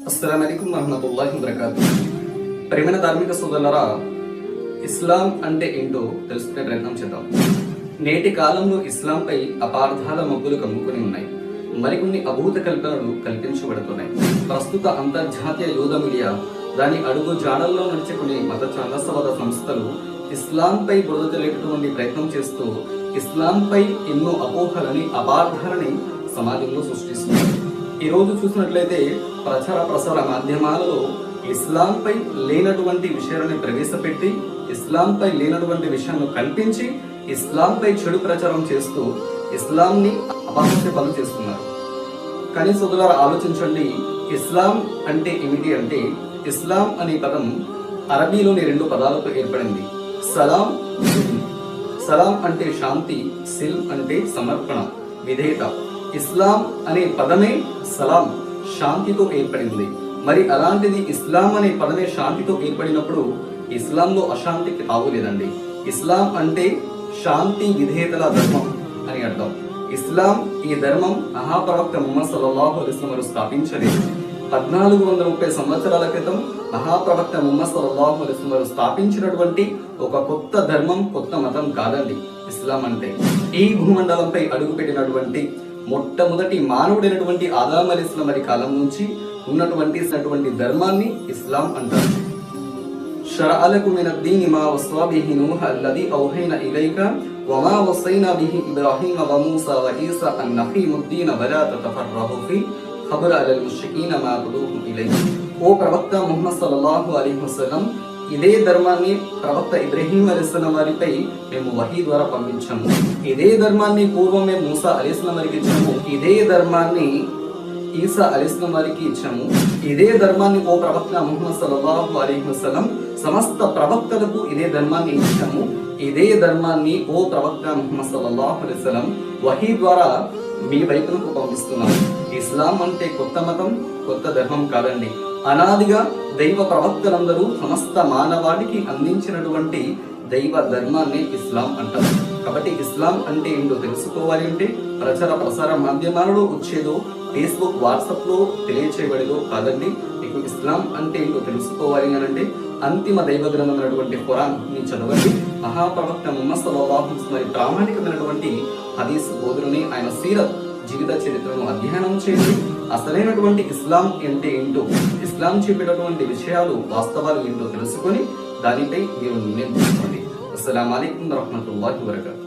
అస్సలాము అలైకుం వరహ్మతుల్లాహి వబరకాతుహు. ప్రియమైన ధార్మిక సోదరులారా, ఇస్లాం అంటే ఏంటో తెలుసుకునే ప్రయత్నం చేద్దాం. నేటి కాలంలో ఇస్లాంపై అపార్థాల మబ్బులు కమ్ముకుని ఉన్నాయి. మరికొన్ని అభూత కల్పనలు కల్పించబడుతున్నాయి. ప్రస్తుత అంతర్జాతీయ యూద మీడియా, దాని అడుగు జాడల్లో నడుచుకునే మత ఛాందసవాద సంస్థలు ఇస్లాంపై బురద తెలియటటువంటి ప్రయత్నం చేస్తూ ఇస్లాంపై ఎన్నో అపోహలని, అపార్థాలని సమాజంలో సృష్టిస్తున్నారు. ఈ రోజు చూసినట్లయితే ప్రచార ప్రసార మాధ్యమాలలో ఇస్లాంపై లేనటువంటి విషయాలను ప్రవేశపెట్టి, ఇస్లాంపై లేనటువంటి విషయాలను కల్పించి, ఇస్లాంపై చెడు ప్రచారం చేస్తూ ఇస్లాంని అపహాస్య పాలు చేస్తున్నారు. కానీ సోదరులారా, ఆలోచించండి, ఇస్లాం అంటే ఏమిటి అంటే, ఇస్లాం అనే పదం అరబీలోని రెండు పదాలతో ఏర్పడింది. సలాం, సలాం అంటే శాంతి, సిల్ అంటే సమర్పణ, విధేయత. ఇస్లాం అనే పదమే సలాం, శాంతితో ఏర్పడింది. మరి అలాంటిది ఇస్లాం అనే పదమే శాంతితో ఏర్పడినప్పుడు ఇస్లాంలో అశాంతికి తావులేదండి. ఇస్లాం అంటే శాంతి, విధేయతల ధర్మం అని అర్థం. ఇస్లాం, ఈ ధర్మం మహాప్రవక్త ముహమ్మద్ సల్లల్లాహు అలైహి వసల్లం వారు స్థాపించలేదు. 1430 సంవత్సరాల క్రితం మహాప్రవక్త ముహమ్మద్ సల్లల్లాహు అలైహి వసల్లం వారు స్థాపించినటువంటి ఒక కొత్త ధర్మం, కొత్త మతం కాదండి ఇస్లాం అంటే. ఈ భూమండలంపై అడుగుపెట్టినటువంటి మొట్టమొదటి మానవుడైనటువంటి ఆదమ్ అలైహిస్సలాం వారి కాలం నుంచి ఉన్నటువంటి ధర్మాన్ని ఇస్లాం అంటారు. షరఅ లకుం మిన అద్-దీని మా వస్సా బిహి నూహ అల్లదీ ఔహైనా ఇలైక వమా వస్సైనా బిహి ఇబ్రాహీమ వ మూసా వ ఈసా అన్ అఖీముద్-దీన వలా తతఫర్రహు ఫీ ఖబర అలల్ ముష్రికీన మా తదూహుం ఇలైహి. ఓ ప్రవక్త ముహమ్మద్ సల్లల్లాహు అలైహి వసల్లం, ఇదే ధర్మాన్ని ప్రవక్త ఇబ్రాహీం అలైహిస్సలాం వారిపై మేము వహీ ద్వారా పంపించాము. ఇదే ధర్మాన్ని పూర్వం మేము మూసా అలైహిస్సలాం వారికి ఇచ్చాము. ఇదే ధర్మాన్ని ఈసా అలైహిస్సలాం వారికి ఇచ్చాము. ఇదే ధర్మాన్ని ఓ ప్రవక్త ముహమ్మద్ సల్లల్లాహు అలైహి వసల్లం సమస్త ప్రవక్తలకు ఇదే ధర్మాన్ని ఇచ్చాము. ఇదే ధర్మాన్ని ఓ ప్రవక్త ముహమ్మద్ సల్లల్లాహు అలైహి వసల్లం వహీ ద్వారా మీ వైపునకు పంపిస్తున్నాము. ఇస్లాం అంటే కొత్త మతం, కొత్త ధర్మం కాదండి. అనాదిగా దైవ ప్రవక్తలందరూ సమస్త మానవాడికి అందించినటువంటి దైవ ధర్మాన్ని ఇస్లాం అంటారు. కాబట్టి ఇస్లాం అంటే ఏంటో తెలుసుకోవాలి అంటే ప్రచార ప్రసార మాధ్యమాలలో వచ్చేదో, ఫేస్బుక్, వాట్సాప్ లో తెలియచేయబడేదో కాదండి. మీకు ఇస్లాం అంటే ఏంటో తెలుసుకోవాలి అని అంటే అంతిమ దైవ గ్రంథమైనటువంటి ఖురాన్ ని చదవండి. మహాప్రవక్త ముహమ్మద్ సల్లల్లాహు అలైహి వసల్లం వారి ప్రామాణికమైనటువంటి హదీస్ బోధనని, ఆయన సీరత్ జీవిత చరిత్రను అధ్యయనం చేసి అసలైనటువంటి ఇస్లాం అంటే ఏంటో, ఇస్లాం చెప్పేటటువంటి విషయాలు, వాస్తవాలు ఏంటో తెలుసుకొని దానిపై మీరు నిర్ణయం తీసుకోండి. అస్సలాము అలైకుం వరహ్మతుల్లాహి వబరకాతుహు.